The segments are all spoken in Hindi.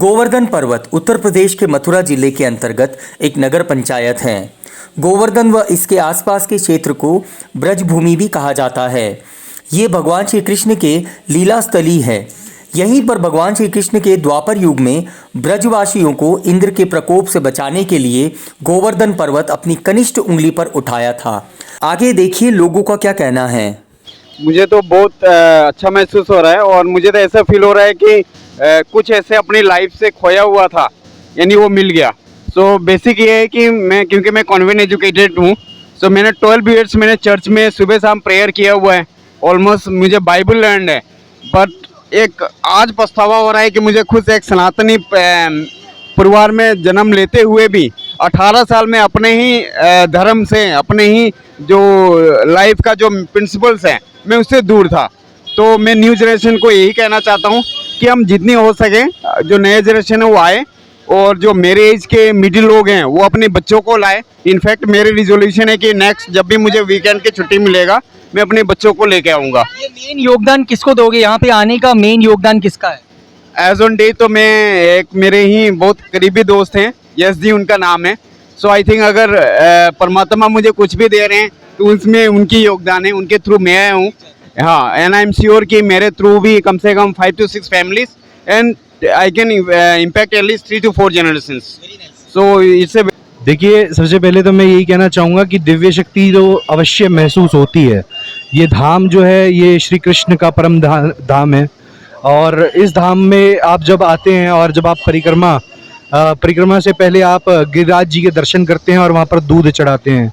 गोवर्धन पर्वत उत्तर प्रदेश के मथुरा जिले के अंतर्गत एक नगर पंचायत है। गोवर्धन व इसके आसपास के क्षेत्र को ब्रजभूमि भी कहा जाता है। ये भगवान श्री कृष्ण के लीला स्थली है। यहीं पर भगवान श्री कृष्ण के द्वापर युग में ब्रजवासियों को इंद्र के प्रकोप से बचाने के लिए गोवर्धन पर्वत अपनी कनिष्ठ उंगली पर उठाया था। आगे देखिए लोगों का क्या कहना है। मुझे तो बहुत अच्छा महसूस हो रहा है और मुझे तो ऐसा फील हो रहा है कि कुछ ऐसे अपनी लाइफ से खोया हुआ था, यानी वो मिल गया। सो बेसिक ये है कि क्योंकि मैं कॉन्वेंट एजुकेटेड हूँ, सो मैंने 12 ईयर्स मैंने चर्च में सुबह शाम प्रेयर किया हुआ है। ऑलमोस्ट मुझे बाइबल लर्न है, बट एक आज पछतावा हो रहा है कि मुझे खुद एक सनातनी परिवार में जन्म लेते हुए भी 18 साल में अपने ही धर्म से, अपने ही जो लाइफ का जो प्रिंसिपल्स हैं, मैं उससे दूर था। तो मैं न्यू जनरेशन को यही कहना चाहता हूँ कि हम जितनी हो सके जो नए जनरेशन है वो आए, और जो मेरे एज के मिडिल लोग हैं वो अपने बच्चों को लाए। इनफैक्ट मेरी रिजोल्यूशन है कि नेक्स्ट जब भी मुझे वीकेंड की छुट्टी मिलेगा मैं अपने बच्चों को लेके आऊँगा। ये मेन योगदान किसको दोगे, यहाँ पे आने का मेन योगदान किसका है? एज ऑन डे तो मैं एक मेरे ही बहुत करीबी दोस्त हैं, यस जी उनका नाम है। सो आई थिंक अगर परमात्मा मुझे कुछ भी दे रहे हैं तो उसमें उनकी योगदान है, उनके थ्रू मैं आया हूँ। हाँ, एंड आई एम श्योर कि मेरे थ्रू भी कम से कम 5 to 6 families and I can impact at least 3 to 4 generations. So इससे देखिए, सबसे पहले तो मैं यही कहना चाहूँगा कि दिव्य शक्ति तो अवश्य महसूस होती है। ये धाम जो है ये श्री कृष्ण का परम धाम है, और इस धाम में आप जब आते हैं और जब आप परिक्रमा से पहले आप गिरिराज जी के दर्शन करते हैं और वहाँ पर दूध चढ़ाते हैं,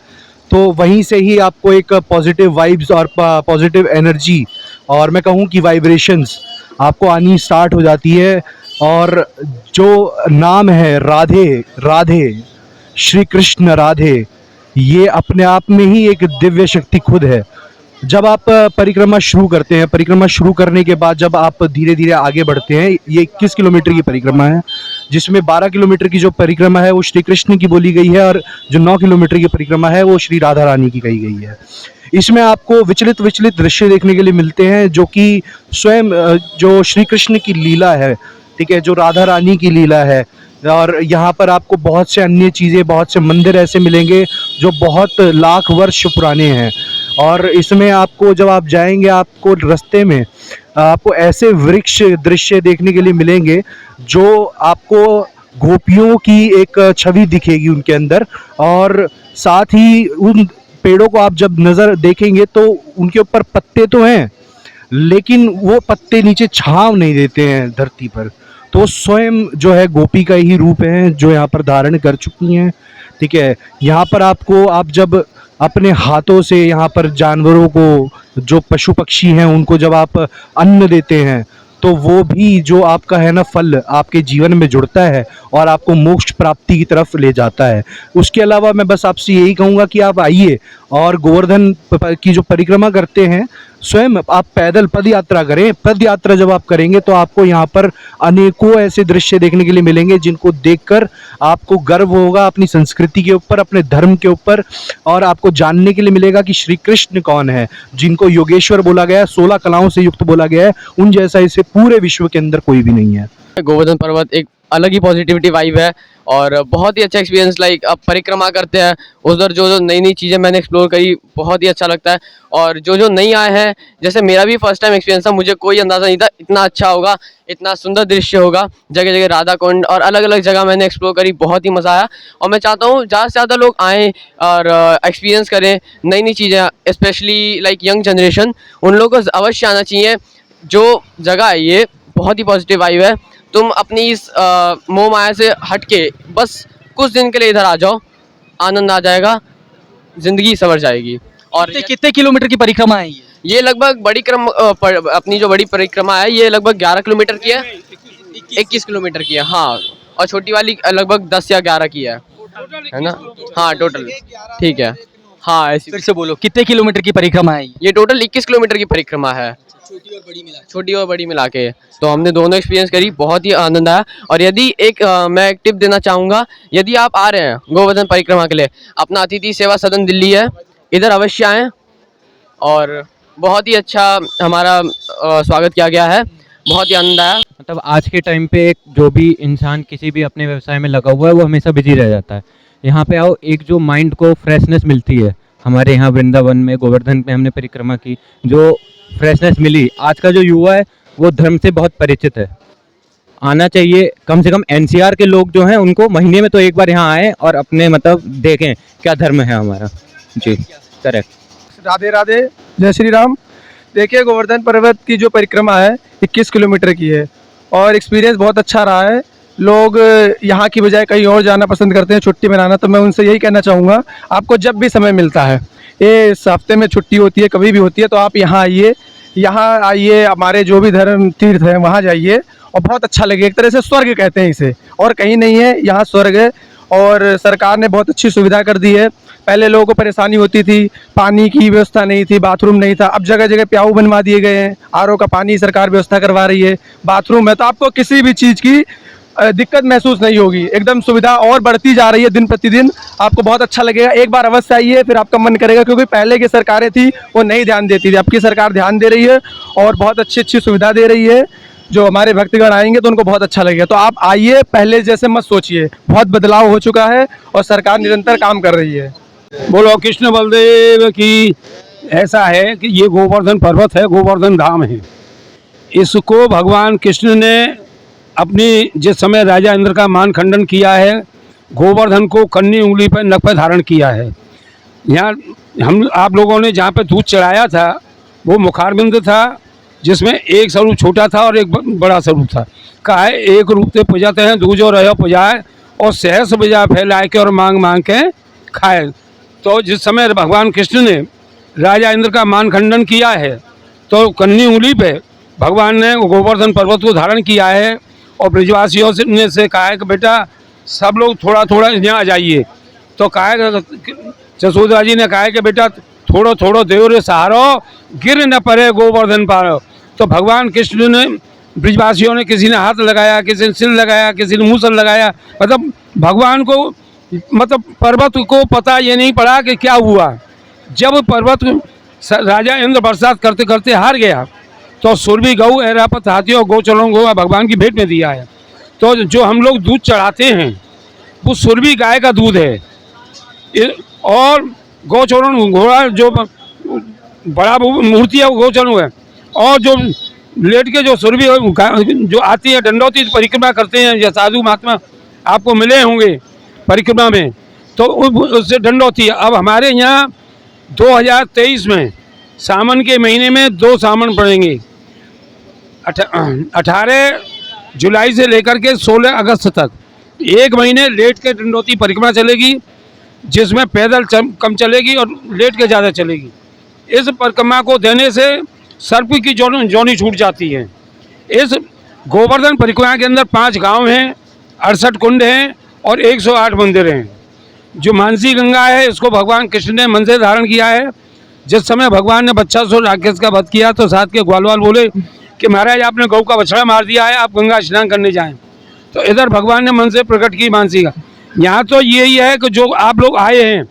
तो वहीं से ही आपको एक पॉजिटिव वाइब्स और पॉजिटिव एनर्जी और मैं कहूँ कि वाइब्रेशंस आपको आनी स्टार्ट हो जाती है। और जो नाम है राधे राधे, श्री कृष्ण राधे, ये अपने आप में ही एक दिव्य शक्ति खुद है। जब आप परिक्रमा शुरू करते हैं, परिक्रमा शुरू करने के बाद जब आप धीरे धीरे आगे बढ़ते हैं, ये 21 किलोमीटर की परिक्रमा है, जिसमें 12 किलोमीटर की जो परिक्रमा है वो श्री कृष्ण की बोली गई है, और जो 9 किलोमीटर की परिक्रमा है वो श्री राधा रानी की कही गई है। इसमें आपको विचलित विचलित दृश्य देखने के लिए मिलते हैं, जो कि स्वयं जो श्री कृष्ण की लीला है, ठीक है, जो राधा रानी की लीला है। और यहाँ पर आपको बहुत से अन्य चीज़ें, बहुत से मंदिर ऐसे मिलेंगे जो बहुत लाख वर्ष पुराने हैं। और इसमें आपको जब आप जाएंगे, आपको रास्ते में आपको ऐसे वृक्ष दृश्य देखने के लिए मिलेंगे जो आपको गोपियों की एक छवि दिखेगी उनके अंदर। और साथ ही उन पेड़ों को आप जब नज़र देखेंगे तो उनके ऊपर पत्ते तो हैं, लेकिन वो पत्ते नीचे छांव नहीं देते हैं धरती पर। तो स्वयं जो है गोपी का ही रूप है जो यहाँ पर धारण कर चुकी हैं, ठीक है। यहाँ पर आपको, आप जब अपने हाथों से यहाँ पर जानवरों को, जो पशु पक्षी हैं, उनको जब आप अन्न देते हैं तो वो भी जो आपका है ना फल आपके जीवन में जुड़ता है और आपको मोक्ष प्राप्ति की तरफ ले जाता है। उसके अलावा मैं बस आपसे यही कहूँगा कि आप आइए और गोवर्धन की जो परिक्रमा करते हैं, स्वयं आप पैदल पद यात्रा करें। पद यात्रा जब आप करेंगे तो आपको यहाँ पर अनेकों ऐसे दृश्य देखने के लिए मिलेंगे जिनको देखकर आपको गर्व होगा अपनी संस्कृति के ऊपर, अपने धर्म के ऊपर, और आपको जानने के लिए मिलेगा कि श्री कृष्ण कौन है, जिनको योगेश्वर बोला गया है, 16 कलाओं से युक्त बोला गया है। उन जैसा इसे पूरे विश्व के अंदर कोई भी नहीं है। गोवर्धन पर्वत एक अलग ही पॉजिटिविटी वाइब है और बहुत ही अच्छा एक्सपीरियंस। लाइक अब परिक्रमा करते हैं उधर, जो जो नई नई चीज़ें मैंने एक्सप्लोर करी, बहुत ही अच्छा लगता है। और जो जो नहीं आए हैं, जैसे मेरा भी फर्स्ट टाइम एक्सपीरियंस था, मुझे कोई अंदाज़ा नहीं था इतना अच्छा होगा, इतना सुंदर दृश्य होगा। जगह जगह राधा कुंड और अलग अलग जगह मैंने एक्सप्लोर करी, बहुत ही मज़ा आया। और मैं चाहता हूँ ज़्यादा से ज़्यादा लोग आएँ और एक्सपीरियंस करें नई नई चीज़ें, स्पेशली लाइक यंग जनरेशन, उन लोगों को अवश्य आना चाहिए। जो जगह है ये बहुत ही पॉजिटिव वाइब है। तुम अपनी इस मोह माया से हट के बस कुछ दिन के लिए इधर आ जाओ, आनंद आ जाएगा, ज़िंदगी संवर जाएगी। और कितने किलोमीटर की परिक्रमा है ये लगभग अपनी जो बड़ी परिक्रमा है ये लगभग 11 किलोमीटर की है, 21 किलोमीटर की है, हाँ। और छोटी वाली लगभग 10 या 11 की है ना? हाँ, टोटल ठीक है, हाँ ऐसी। फिर से बोलो, कितने किलोमीटर की परिक्रमा है ये टोटल 21 किलोमीटर की परिक्रमा है, छोटी और बड़ी मिला के। तो हमने दोनों एक्सपीरियंस करी, बहुत ही आनंद आया। और यदि मैं एक टिप देना चाहूँगा, यदि आप आ रहे हैं गोवर्धन परिक्रमा के लिए, अपना अतिथि सेवा सदन दिल्ली है, इधर अवश्य आएँ। और बहुत ही अच्छा हमारा स्वागत किया गया है। बहुत ही आनंद आया। मतलब आज के टाइम पे एक जो भी इंसान किसी भी अपने व्यवसाय में लगा हुआ है वो हमेशा बिजी रह जाता है। यहाँ पे आओ, एक जो माइंड को फ्रेशनेस मिलती है। हमारे यहाँ वृंदावन में गोवर्धन पे हमने परिक्रमा की, जो फ्रेशनेस मिली। आज का जो युवा है वो धर्म से बहुत परिचित है। आना चाहिए, कम से कम एनसीआर के लोग जो हैं उनको महीने में तो एक बार यहाँ आएँ और अपने मतलब देखें क्या धर्म है हमारा। जी करेक्ट। राधे राधे, जय श्री राम। देखिए, गोवर्धन पर्वत की जो परिक्रमा है 21 किलोमीटर की है और एक्सपीरियंस बहुत अच्छा रहा है। लोग यहाँ की बजाय कहीं और जाना पसंद करते हैं छुट्टी मनाना, तो मैं उनसे यही कहना चाहूँगा, आपको जब भी समय मिलता है, ये इस हफ्ते में छुट्टी होती है, कभी भी होती है, तो आप यहाँ आइए, हमारे जो भी धर्म तीर्थ हैं वहाँ जाइए और बहुत अच्छा लगे। एक तरह से स्वर्ग कहते हैं इसे, और कहीं नहीं है, यहाँ स्वर्ग है। और सरकार ने बहुत अच्छी सुविधा कर दी है। पहले लोगों को परेशानी होती थी, पानी की व्यवस्था नहीं थी, बाथरूम नहीं था, अब जगह जगह प्याऊ बनवा दिए गए हैं, आरओ का पानी सरकार व्यवस्था करवा रही है, बाथरूम है, तो आपको किसी भी चीज़ की दिक्कत महसूस नहीं होगी। एकदम सुविधा और बढ़ती जा रही है दिन प्रतिदिन, आपको बहुत अच्छा लगेगा। एक बार अवश्य आइए, फिर आपका मन करेगा, क्योंकि पहले की सरकारें थी वो नहीं ध्यान देती थी, अब की सरकार ध्यान दे रही है और बहुत अच्छी अच्छी सुविधा दे रही है। जो हमारे भक्तगण आएंगे तो उनको बहुत अच्छा लगेगा। तो आप आइए, पहले जैसे मत सोचिए, बहुत बदलाव हो चुका है और सरकार निरंतर काम कर रही है। बोलो कृष्ण बलदेव की। ऐसा है कि ये गोवर्धन पर्वत है, गोवर्धन धाम है। इसको भगवान कृष्ण ने अपनी जिस समय राजा इंद्र का मान खंडन किया है, गोवर्धन को कन्नी उंगली पर नख पर धारण किया है। यहाँ आप लोगों ने जहाँ पे दूध चढ़ाया था वो मुखारबिंद था, जिसमें एक स्वरूप छोटा था और एक बड़ा स्वरूप था। कहा है एक रूप से पूजाते हैं, दूजो रहो पुजाए और सहस बजा फैलाए के और मांग मांग के खाए। तो जिस समय भगवान कृष्ण ने राजा इंद्र का मान खंडन किया है, तो कन्नी उंगली पे भगवान ने गोवर्धन पर्वत को धारण किया है और ब्रजवासियों से कहा है कि बेटा सब लोग थोड़ा थोड़ा यहाँ आ जाइए। तो कहा है, जसोदा जी ने कहा है कि बेटा थोड़ो थोड़ो देव रे सहारो, गिर न पड़े गोवर्धन पारो। तो भगवान कृष्ण ने, ब्रजवासियों ने, किसी ने हाथ लगाया, किसी ने सिर लगाया, किसी ने मूसल लगाया। मतलब भगवान को, मतलब पर्वत को पता ये नहीं पड़ा कि क्या हुआ। जब पर्वत राजा इंद्र बरसात करते करते हार गया, तो सुरभि गऊ ऐरापत हाथी और गोचरों को भगवान की भेंट में दिया है। तो जो हम लोग दूध चढ़ाते हैं वो सुरभि गाय का दूध है, और गोचरों घोड़ा जो बड़ा मूर्ति है वो गोचरों है, और जो लेट के जो सुरभि जो आती है दंडौती परिक्रमा करते हैं, या साधु महात्मा आपको मिले होंगे परिक्रमा में, तो उससे दंडौती है। अब हमारे यहाँ 2023 में सावन के महीने में 2 सावन पड़ेंगे, 18 जुलाई से लेकर के 16 अगस्त तक। 1 महीने लेट के दंडौती परिक्रमा चलेगी, जिसमें पैदल कम चलेगी और लेट के ज़्यादा चलेगी। इस परिक्रमा को देने से सर्प की जोनी छूट जाती है। इस गोवर्धन परिक्रमा के अंदर 5 गांव हैं, 68 कुंड हैं और 108 मंदिर हैं। जो मानसी गंगा है, इसको भगवान कृष्ण ने मन से धारण किया है। जिस समय भगवान ने बच्चासुर राक्षस का वध किया, तो साथ के ग्वालवाल बोले कि महाराज आपने गौ का बछड़ा मार दिया है, आप गंगा स्नान करने जाएं। तो इधर भगवान ने मन से प्रकट की मानसी का। यहाँ तो यही है कि जो आप लोग आए हैं,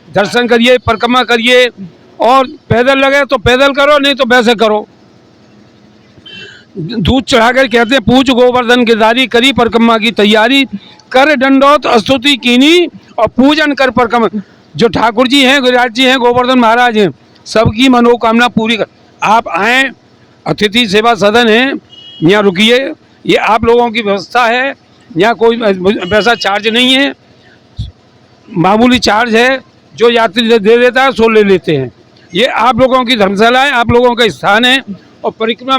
दर्शन करिए, परिक्रमा करिए, और पैदल लगे तो पैदल करो, नहीं तो वैसे करो। दूध चढ़ाकर कहते हैं पूज गोवर्धन गिरधारी, करी परिक्रमा की तैयारी, कर दंडौत स्तुति कीनी और पूजन कर परिक्रमा। जो ठाकुर जी हैं, गिरिराज जी हैं, गोवर्धन महाराज हैं, सबकी मनोकामना पूरी कर। आप आएँ, अतिथि सेवा सदन है, यहाँ रुकिए। ये आप लोगों की व्यवस्था है, यहाँ कोई पैसा चार्ज नहीं है, मामूली चार्ज है, जो यात्री दे देता है सो ले लेते हैं। ये आप लोगों की धर्मशाला है, आप लोगों का स्थान है, और परिक्रमा